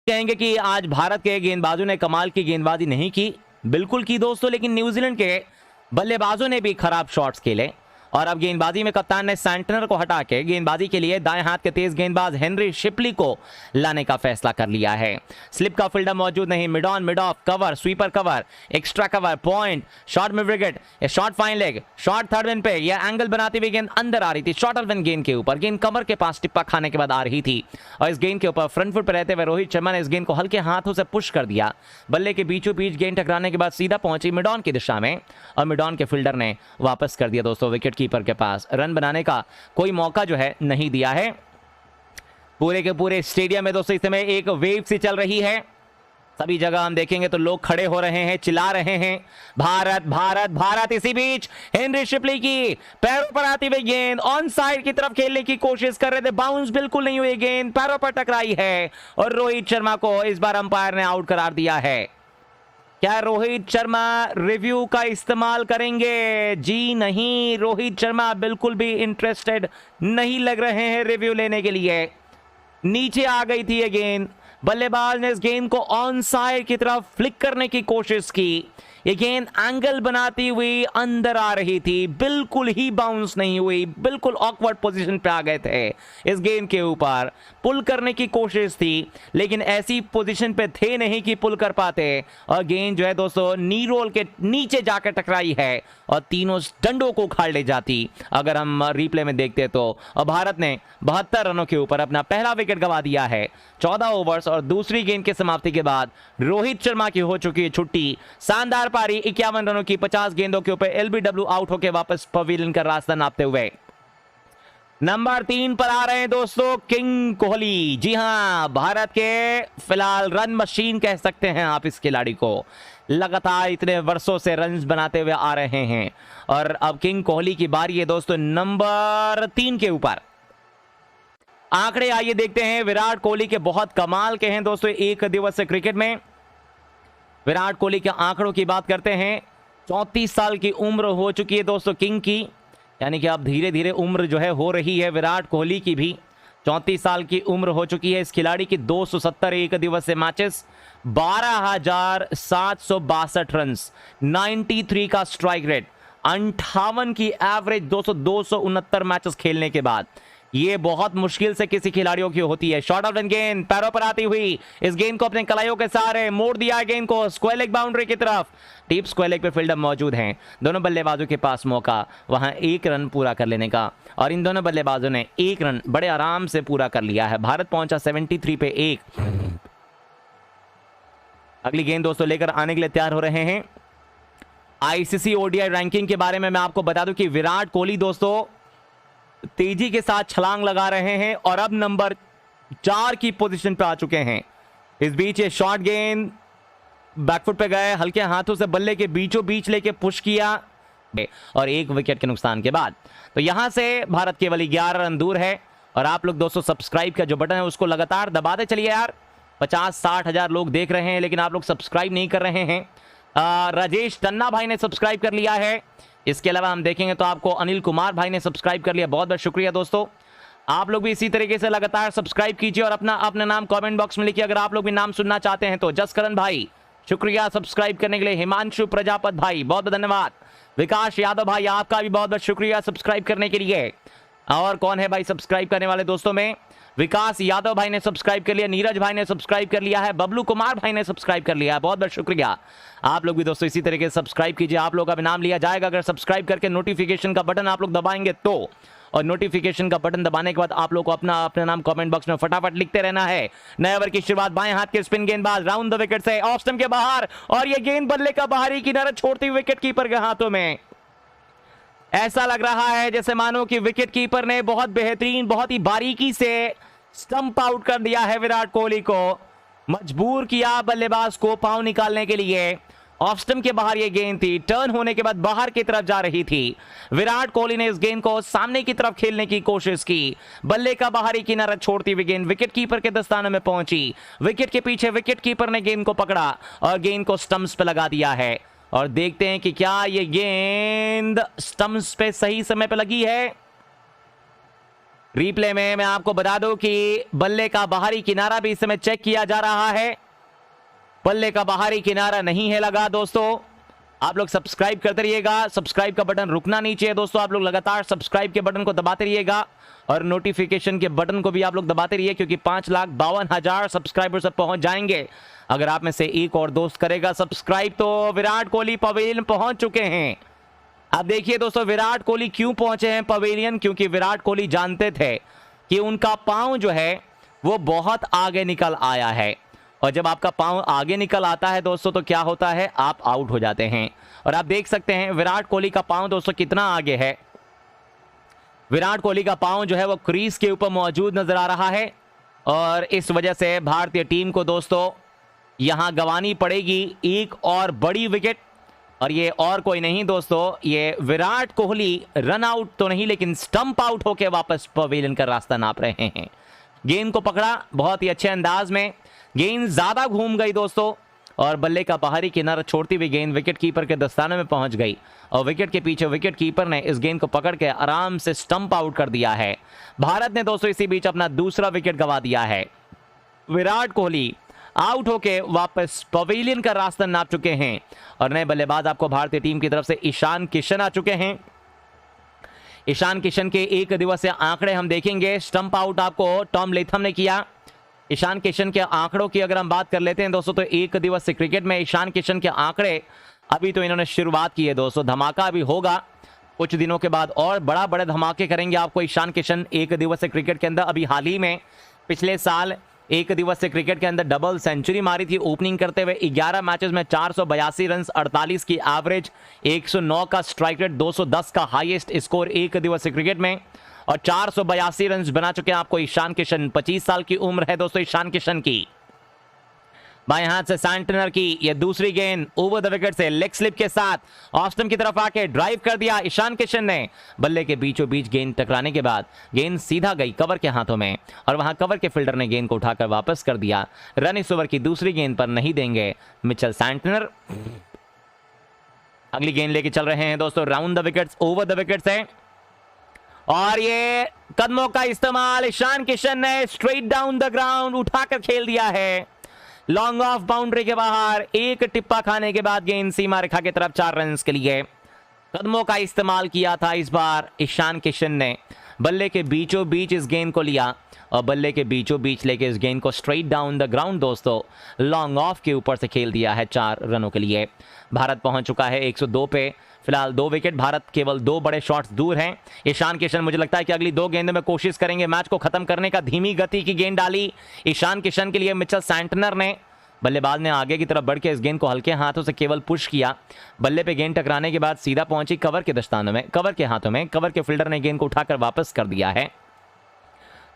कहेंगे कि आज भारत के गेंदबाजों ने कमाल की गेंदबाजी नहीं की, बिल्कुल की दोस्तों, लेकिन न्यूजीलैंड के बल्लेबाजों ने भी खराब शॉट्स खेले और अब गेंदबाजी में कप्तान ने सैंटनर को हटा के गेंदबाजी के लिए दाएं हाथ के तेज गेंदबाज हेनरी शिपली को लाने का फैसला कर लिया है। स्लिप का फील्डर मौजूद नहीं, mid on mid off, cover, sweeper cover, extra cover, point, short में wicket, short fine leg, short third विन पे, यह एंगल बनाती हुई गेंद अंदर आ रही थी, शॉर्ट विन गेंद के ऊपर, गेंद कमर के पास टिप्पा खाने के बाद आ रही थी और इस गेंद के ऊपर फ्रंट फुट पर रहते हुए रोहित शर्मा ने इस गेंद को हल्के हाथों से पुश कर दिया। बल्ले के बीचों बीच गेंद टकराने के बाद सीधा पहुंची मिड ऑन की दिशा में और मिड ऑन के फील्डर ने वापस कर दिया दोस्तों विकेट कीपर के पास। रन बनाने का कोई मौका जो है नहीं दिया है। पूरे के पूरे स्टेडियम में दोस्तों इस समय एक वेव सी चल रही है, सभी जगह हम देखेंगे तो लोग खड़े हो रहे हैं, चिल्ला रहे हैं भारत भारत भारत। इसी बीच हेनरी शिपली की पैरों पर आती हुई गेंद ऑन साइड की तरफ खेलने की कोशिश कर रहे थे, बाउंस बिल्कुल नहीं हुई, गेंद पैरों पर टकराई है और रोहित शर्मा को इस बार अंपायर ने आउट करार दिया है। क्या रोहित शर्मा रिव्यू का इस्तेमाल करेंगे? जी नहीं, रोहित शर्मा बिल्कुल भी इंटरेस्टेड नहीं लग रहे हैं रिव्यू लेने के लिए। नीचे आ गई थी ये गेंद, बल्लेबाज ने इस गेंद को ऑन साइड की तरफ फ्लिक करने की कोशिश की, ये गेंद एंगल बनाती हुई अंदर आ रही थी, बिल्कुल ही बाउंस नहीं हुई, बिल्कुल ऑकवर्ड पोजीशन पे आ गए थे। इस गेंद के ऊपर पुल करने की कोशिश थी लेकिन ऐसी पोजीशन पे थे नहीं कि पुल कर पाते और गेंद जो है दोस्तों नी रोल के नीचे जाकर टकराई है और तीनों डंडों को उखाड़ ले जाती अगर हम रिप्ले में देखते तो। और भारत ने 72 रनों के ऊपर अपना पहला विकेट गंवा दिया है। 14 ओवर्स और दूसरी गेंद की समाप्ति के बाद रोहित शर्मा की हो चुकी है छुट्टी। शानदार पारी 51 रनों की 50 गेंदों के ऊपर एलबीडब्ल्यू आउट होकर वापस पवेलियन का रास्ता नापते हुए नंबर 3 पर आ रहे हैं दोस्तों किंग कोहली। जी हां, भारत के फिलहाल रन मशीन कह सकते हैं आप इस खिलाड़ी को, लगातार इतने वर्षों से रन्स बनाते हुए आ रहे हैं और अब किंग कोहली की बारी है दोस्तों नंबर 3 के ऊपर। आंकड़े आइए देखते हैं, विराट कोहली के बहुत कमाल के हैं दोस्तों एक दिवसीय क्रिकेट में। विराट कोहली के आंकड़ों की बात करते हैं, 34 साल की उम्र हो चुकी है दोस्तों किंग की, यानी कि अब धीरे धीरे उम्र जो है हो रही है विराट कोहली की भी। 34 साल की उम्र हो चुकी है इस खिलाड़ी की। 270 एक दिवसीय मैचेस, 12,762 रन, 93 का स्ट्राइक रेट, 58 की एवरेज 269 मैचेस खेलने के बाद। ये बहुत मुश्किल से किसी खिलाड़ियों की होती है। शॉर्ट ऑफ गेंद पैरों पर आती हुई इस गेंद को अपने कलाइयों के सहारे मोड़ दिया है गेंद को स्क्वायर लेग बाउंड्री की तरफ। डीप स्क्वायर लेग पे फील्डर मौजूद हैं, दोनों बल्लेबाजों के पास मौका वहां एक रन पूरा कर लेने का और इन दोनों बल्लेबाजों ने एक रन बड़े आराम से पूरा कर लिया है। भारत पहुंचा 73 पे 1। अगली गेंद दोस्तों लेकर आने के लिए तैयार हो रहे हैं। आईसीसी ओडीआई रैंकिंग के बारे में मैं आपको बता दूं कि विराट कोहली दोस्तों तेजी के साथ छलांग लगा रहे हैं और अब नंबर 4 की पोजीशन पे आ चुके हैं। इस बीच ये शॉर्ट गेंद बैकफुट पे गए, हल्के हाथों से बल्ले के बीचों बीच लेके पुश किया और एक विकेट के नुकसान के बाद तो यहां से भारत केवल 11 रन दूर है। और आप लोग दोस्तों सब्सक्राइब का जो बटन है उसको लगातार दबाते चलिए यार। 50-60 हजार लोग देख रहे हैं लेकिन आप लोग सब्सक्राइब नहीं कर रहे हैं। राजेश टन्ना भाई ने सब्सक्राइब कर लिया है। इसके अलावा हम देखेंगे तो आपको अनिल कुमार भाई ने सब्सक्राइब कर लिया, बहुत बहुत शुक्रिया दोस्तों। आप लोग भी इसी तरीके से लगातार सब्सक्राइब कीजिए और अपना नाम कमेंट बॉक्स में लिखिए अगर आप लोग भी नाम सुनना चाहते हैं तो। जसकरण भाई शुक्रिया सब्सक्राइब करने के लिए। हिमांशु प्रजापत भाई बहुत बहुत धन्यवाद। विकास यादव भाई आपका भी बहुत बहुत शुक्रिया सब्सक्राइब करने के लिए। और कौन है भाई सब्सक्राइब करने वाले दोस्तों में? विकास यादव भाई ने सब्सक्राइब कर लिया, नीरज भाई ने सब्सक्राइब कर लिया है, बबलू कुमार भाई ने सब्सक्राइब कर लिया है, बहुत बहुत शुक्रिया। आप लोग भी दोस्तों इसी तरीके से सब्सक्राइब कीजिए, आप लोग का भी नाम लिया जाएगा अगर सब्सक्राइब करके नोटिफिकेशन का बटन आप लोग दबाएंगे तो। और नोटिफिकेशन का बटन दबाने के बाद आप लोग को अपना नाम कमेंट बॉक्स में फटाफट लिखते रहना है। नए ओवर की शुरुआत बाएं हाथ के स्पिन गेंदबाज राउंड द विकेट से ऑफ स्टंप के बाहर और ये गेंद बल्ले का बाहरी किनारा छोड़ती हुई विकेट कीपर के हाथों में। ऐसा लग रहा है जैसे मानो कि विकेट कीपर ने बहुत बेहतरीन बहुत ही बारीकी से स्टंप आउट कर दिया है विराट कोहली को, मजबूर किया बल्लेबाज को पांव निकालने के लिए। ऑफ स्टंप के बाहर यह गेंद थी, टर्न होने के बाद बाहर की तरफ जा रही थी। विराट कोहली ने इस गेंद को सामने की तरफ खेलने की कोशिश की, बल्ले का बाहरी किनारा छोड़ती हुई गेंद विकेट कीपर के दस्ताने में पहुंची। विकेट के पीछे विकेट कीपर ने गेंद को पकड़ा और गेंद को स्टंप्स पे लगा दिया है। और देखते हैं कि क्या ये गेंद स्टंप्स पे सही समय पे लगी है। रिप्ले में मैं आपको बता दूं कि बल्ले का बाहरी किनारा भी इस समय चेक किया जा रहा है। बल्ले का बाहरी किनारा नहीं है लगा दोस्तों। आप लोग सब्सक्राइब करते रहिएगा, सब्सक्राइब का बटन रुकना नहीं चाहिए दोस्तों। आप लोग लगातार सब्सक्राइब के बटन को दबाते रहिएगा और नोटिफिकेशन के बटन को भी आप लोग दबाते रहिए, क्योंकि 5,52,000 सब्सक्राइबर्स तक पहुंच जाएंगे अगर आप में से एक और दोस्त करेगा सब्सक्राइब। तो विराट कोहली पवेलियन पहुंच चुके हैं। अब देखिए दोस्तों, विराट कोहली क्यों पहुंचे हैं पवेलियन, क्योंकि विराट कोहली जानते थे कि उनका पांव जो है वो बहुत आगे निकल आया है, और जब आपका पांव आगे निकल आता है दोस्तों तो क्या होता है, आप आउट हो जाते हैं। और आप देख सकते हैं विराट कोहली का पांव दोस्तों कितना आगे है। विराट कोहली का पांव जो है वो क्रीज के ऊपर मौजूद नजर आ रहा है, और इस वजह से भारतीय टीम को दोस्तों यहां गंवानी पड़ेगी एक और बड़ी विकेट। और ये और कोई नहीं दोस्तों, ये विराट कोहली रन आउट तो नहीं लेकिन स्टंप आउट होकर वापस पवेलियन का रास्ता नाप रहे हैं। गेंद को पकड़ा बहुत ही अच्छे अंदाज में, गेंद ज्यादा घूम गई दोस्तों, और बल्ले का बाहरी किनारा छोड़ती हुई गेंद विकेट कीपर के दस्ताने में पहुंच गई, और विकेट के पीछे विकेट कीपर ने इस गेंद को पकड़ के आराम से स्टंप आउट कर दिया है। भारत ने दोस्तों इसी बीच अपना दूसरा विकेट गंवा दिया है। विराट कोहली आउट होके वापस पवेलियन का रास्ता नाप चुके हैं, और नए बल्लेबाज आपको भारतीय टीम की तरफ से ईशान किशन आ चुके हैं। ईशान किशन के एक दिवसीय आंकड़े हम देखेंगे। स्टंप आउट आपको टॉम लेथम ने किया। ईशान किशन के आंकड़ों की अगर हम बात कर लेते हैं दोस्तों, तो एक दिवसीय क्रिकेट में ईशान किशन के आंकड़े, अभी तो इन्होंने शुरुआत की है दोस्तों, धमाका अभी होगा कुछ दिनों के बाद, और बड़े धमाके करेंगे आपको ईशान किशन एक दिवसीय क्रिकेट के अंदर। अभी हाल ही में पिछले साल एक दिवसीय क्रिकेट के अंदर डबल सेंचुरी मारी थी ओपनिंग करते हुए। 11 मैचेस में 482 रन, 48 की एवरेज, 109 का स्ट्राइक रेट, 210 का हाईएस्ट स्कोर एक दिवसीय क्रिकेट में, और 482 रन बना चुके हैं आपको ईशान किशन। 25 साल की उम्र है दोस्तों ईशान किशन की। बाएं हाथ से सैंटनर की ये दूसरी गेंद ओवर द विकेट से लेग स्लिप के साथ ऑफ स्टंप की तरफ आके ड्राइव कर दिया ईशान किशन ने। बल्ले के बीचों बीच गेंद टकराने के बाद गेंद सीधा गई कवर के हाथों में, और वहां कवर के फील्डर ने गेंद को उठाकर वापस कर दिया। रन इस ओवर की दूसरी गेंद पर नहीं देंगे मिचेल सैंटनर। अगली गेंद लेके चल रहे हैं दोस्तों round the wickets, over the wickets है, और ये कदमों का इस्तेमाल ईशान किशन ने स्ट्रेट डाउन द ग्राउंड उठाकर खेल दिया है। लॉन्ग ऑफ बाउंड्री के बाहर एक टिप्पा खाने के बाद गेंद सीमा रेखा की तरफ 4 रन के लिए। कदमों का इस्तेमाल किया था इस बार ईशान किशन ने। बल्ले के बीचों बीच इस गेंद को लिया, और बल्ले के बीचों बीच लेके इस गेंद को स्ट्रेट डाउन द ग्राउंड दोस्तों लॉन्ग ऑफ के ऊपर से खेल दिया है 4 रनों के लिए। भारत पहुंच चुका है 102 पे। फिलहाल 2 विकेट, भारत केवल 2 बड़े शॉट्स दूर हैं। ईशान किशन मुझे लगता है कि अगली 2 गेंदों में कोशिश करेंगे मैच को खत्म करने का। धीमी गति की गेंद डाली ईशान किशन के लिए मिचेल सैंटनर ने। बल्लेबाज ने आगे की तरफ बढ़ के इस गेंद को हल्के हाथों से केवल पुश किया। बल्ले पे गेंद टकराने के बाद सीधा पहुंची कवर के दस्तानों में, कवर के हाथों में। कवर के फील्डर ने गेंद को उठाकर वापस कर दिया है।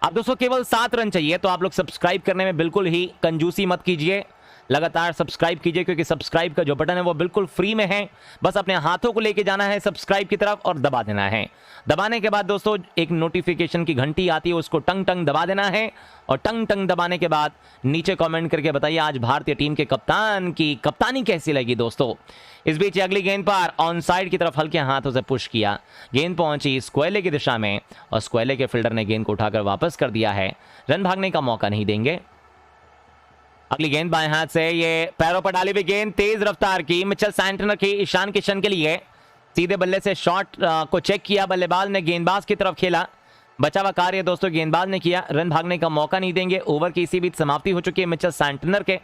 अब दोस्तों केवल 7 रन चाहिए, तो आप लोग सब्सक्राइब करने में बिल्कुल ही कंजूसी मत कीजिए। लगातार सब्सक्राइब कीजिए, क्योंकि सब्सक्राइब का जो बटन है वो बिल्कुल फ्री में है। बस अपने हाथों को लेके जाना है सब्सक्राइब की तरफ और दबा देना है। दबाने के बाद दोस्तों एक नोटिफिकेशन की घंटी आती है, उसको टंग टंग दबा देना है, और टंग टंग दबाने के बाद नीचे कमेंट करके बताइए आज भारतीय टीम के कप्तान की कप्तानी कैसी लगी दोस्तों। इस बीच अगली गेंद पर ऑन साइड की तरफ हल्के हाथों से पुश किया, गेंद पहुंची स्क्वेले की दिशा में, और स्क्वेले के फील्डर ने गेंद को उठाकर वापस कर दिया है। रन भागने का मौका नहीं देंगे। अगली गेंद बाएं हाथ से, ये पैरों पर डाली हुई गेंद तेज रफ्तार की मिचेल सैंटनर की ईशान किशन के लिए। सीधे बल्ले से शॉट को चेक किया, बल्लेबाज ने गेंदबाज की तरफ खेला। बचा हुआ कार्य दोस्तों गेंदबाज ने किया। रन भागने का मौका नहीं देंगे। ओवर की इसी बीच समाप्ति हो चुकी है मिचेल सैंटनर के।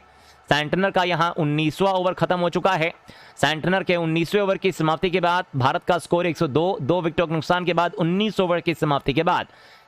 सैंटनर का यहां 19वां ओवर खत्म हो चुका है। सैंटनर के 19वें ओवर की समाप्ति के बाद भारत का स्कोर 102, 2 विकेटों के नुकसान के बाद 19 ओवर की समाप्ति के बाद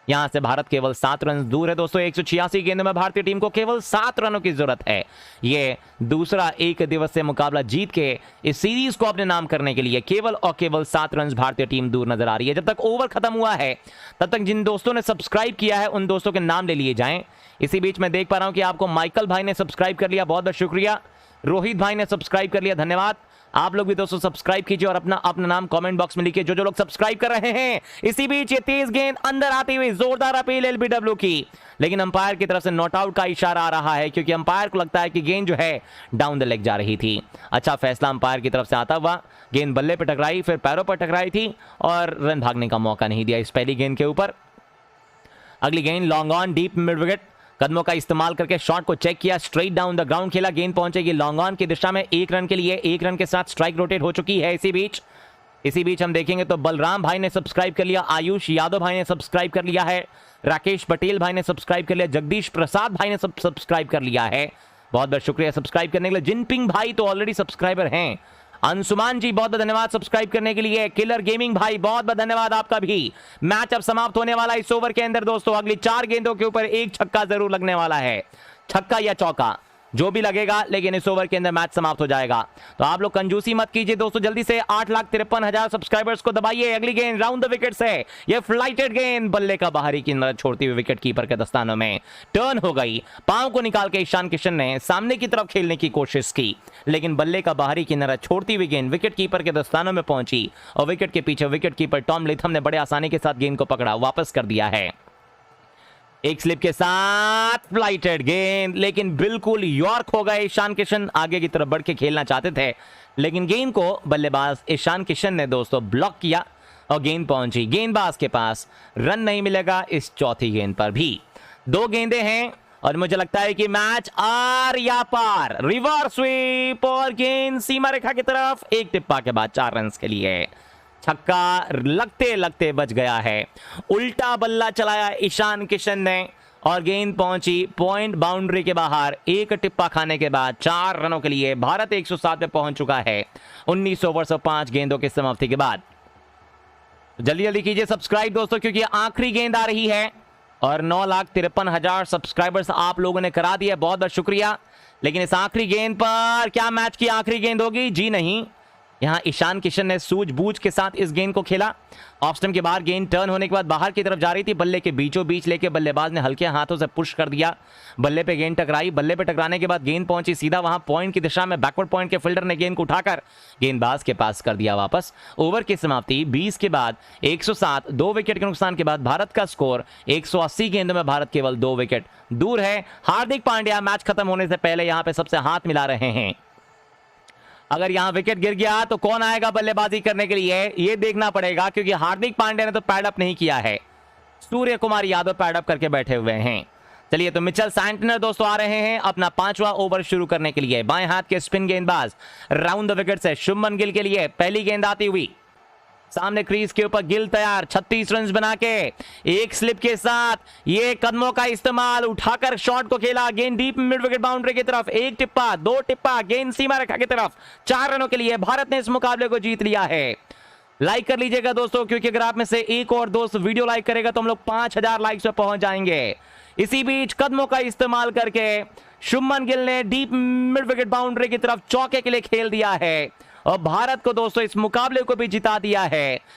यहां से भारत केवल 7 रन दूर है दोस्तों। 186 गेंदों में भारतीय टीम को केवल 7 रनों की जरूरत है। ये दूसरा एक दिवसीय मुकाबला जीत के इस सीरीज को अपने नाम करने के लिए केवल और केवल 7 रन भारतीय टीम दूर नजर आ रही है। जब तक ओवर खत्म हुआ है तब तक जिन दोस्तों ने सब्सक्राइब किया है उन दोस्तों के नाम ले लिए जाएं। इसी बीच मैं देख पा रहा हूं कि आपको माइकल भाई ने सब्सक्राइब कर लिया, बहुत बहुत शुक्रिया। रोहित भाई ने सब्सक्राइब कर लिया, धन्यवाद। आप लोग भी दोस्तों सब्सक्राइब कीजिए और अपना नाम कमेंट बॉक्स में लिखिए, जो लोग सब्सक्राइब कर रहे हैं। इसी बीच ये तेज गेंद अंदर आती हुई जोरदार अपील एलबीडब्ल्यू की, लेकिन अंपायर की तरफ से नॉट आउट का इशारा आ रहा है, क्योंकि अंपायर को लगता है कि गेंद जो है डाउन द लेग जा रही थी। अच्छा फैसला अंपायर की तरफ से आता हुआ। गेंद बल्ले पर टकराई, फिर पैरों पर टकराई थी और रन भागने का मौका नहीं दिया इस पहली गेंद के ऊपर। अगली गेंद long on deep mid wicket, कदमों का इस्तेमाल करके शॉट को चेक किया, स्ट्रेट डाउन द ग्राउंड खेला, गेंद पहुंचेगी लॉन्ग ऑन की दिशा में 1 रन के लिए। 1 रन के साथ स्ट्राइक रोटेट हो चुकी है। इसी बीच हम देखेंगे तो बलराम भाई ने सब्सक्राइब कर लिया, आयुष यादव भाई ने सब्सक्राइब कर लिया है, राकेश पटेल भाई ने सब्सक्राइब कर लिया, जगदीश प्रसाद भाई ने सब्सक्राइब कर लिया है। बहुत बहुत शुक्रिया सब्सक्राइब करने के लिए। जिनपिंग भाई तो ऑलरेडी सब्सक्राइबर हैं। अंशुमान जी बहुत बहुत धन्यवाद सब्सक्राइब करने के लिए। किलर गेमिंग भाई बहुत बहुत धन्यवाद आपका भी। मैच अब समाप्त होने वाला इस ओवर के अंदर दोस्तों। अगली 4 गेंदों के ऊपर एक छक्का जरूर लगने वाला है, छक्का या चौका जो भी लगेगा, लेकिन इस ओवर के अंदर मैच समाप्त हो जाएगा। तो आप लोग कंजूसी मत कीजिए दोस्तों, जल्दी से 8,53,000 सब्सक्राइबर्स को दबाइए। अगली गेंद राउंड द विकेट से, ये फ्लाइटेड गेंद बल्ले का बाहरी किनारा छोड़ती हुई विकेट कीपर के दस्तानों में टर्न हो गई। पांव को निकाल के ईशान किशन ने सामने की तरफ खेलने की कोशिश की, लेकिन बल्ले का बाहरी किनारा छोड़ती हुई गेंद विकेट कीपर के दस्तानों में पहुंची और विकेट के पीछे विकेट कीपर टॉम लेथम ने बड़े आसानी के साथ गेंद को पकड़ा, वापस कर दिया है। एक स्लिप के साथ फ्लाइटेड गेंद, लेकिन बिल्कुल यॉर्क हो गए। ईशान किशन आगे की तरफ बढ़ के खेलना चाहते थे, लेकिन गेंद को बल्लेबाज ईशान किशन ने दोस्तों ब्लॉक किया और गेंद पहुंची गेंदबाज के पास। रन नहीं मिलेगा इस चौथी गेंद पर भी। 2 गेंदें हैं और मुझे लगता है कि मैच आर या पार। रिवर्स स्वीप और गेंद सीमा रेखा की तरफ, एक टिप्पा के बाद 4 रन के लिए। छक्का लगते लगते बच गया है। उल्टा बल्ला चलाया ईशान किशन ने और गेंद पहुंची पॉइंट बाउंड्री के बाहर। एक टिप्पा खाने के बाद 4 रनों के लिए भारत 107 पे पहुंच चुका है 19 ओवर और 5 गेंदों की समाप्ति के बाद। जल्दी जल्दी कीजिए सब्सक्राइब दोस्तों, क्योंकि आखिरी गेंद आ रही है और 9,53,000 सब्सक्राइबर्स आप लोगों ने करा दिया, बहुत बहुत शुक्रिया। लेकिन इस आखिरी गेंद पर क्या मैच की आखिरी गेंद होगी? जी नहीं, यहां ईशान किशन ने सूझबूझ के साथ इस गेंद को खेला। ऑफ स्टंप के बाहर गेंद टर्न होने के बाद बाहर की तरफ जा रही थी, बल्ले के बीचों बीच लेके बल्लेबाज ने हल्के हाथों से पुश कर दिया। बल्ले पे गेंद टकराई, बल्ले पे टकराने के बाद गेंद पहुंची सीधा वहां पॉइंट की दिशा में। बैकवर्ड पॉइंट के फील्डर ने गेंद को उठाकर गेंदबाज के पास कर दिया वापस। ओवर की समाप्ति 20 के बाद 107, 2 विकेट के नुकसान के बाद भारत का स्कोर 180 गेंदों में भारत केवल 2 विकेट दूर है। हार्दिक पांड्या मैच खत्म होने से पहले यहां पे सबसे हाथ मिला रहे हैं। अगर यहां विकेट गिर गया तो कौन आएगा बल्लेबाजी करने के लिए, यह देखना पड़ेगा, क्योंकि हार्दिक पांड्या ने तो पैड अप नहीं किया है। सूर्य कुमार यादव पैड अप करके बैठे हुए हैं। चलिए तो मिचेल सैंटनर दोस्तों आ रहे हैं अपना 5वां ओवर शुरू करने के लिए। बाएं हाथ के स्पिन गेंदबाज राउंड द विकेट से शुभमन गिल के लिए पहली गेंद आती हुई। सामने क्रीज के ऊपर गिल तैयार, 36 रन बना के एक स्लिप के साथ ये कदमों का इस्तेमाल उठाकर शॉट को खेला। गेंद डीप मिड विकेट बाउंड्री की तरफ, एक टिप्पा, 2 टिप्पा, गेंद सीमा रेखा की तरफ। 4 रनों के लिए भारत ने इस मुकाबले को जीत लिया है। लाइक कर लीजिएगा दोस्तों, क्योंकि अगर आप में से एक और दोस्त वीडियो लाइक करेगा तो हम लोग 5000 लाइक्स पे पहुंच जाएंगे। इसी बीच कदमों का इस्तेमाल करके शुभमन गिल ने डीप मिड विकेट बाउंड्री की तरफ चौके के लिए खेल दिया है और भारत को दोस्तों इस मुकाबले को भी जिता दिया है।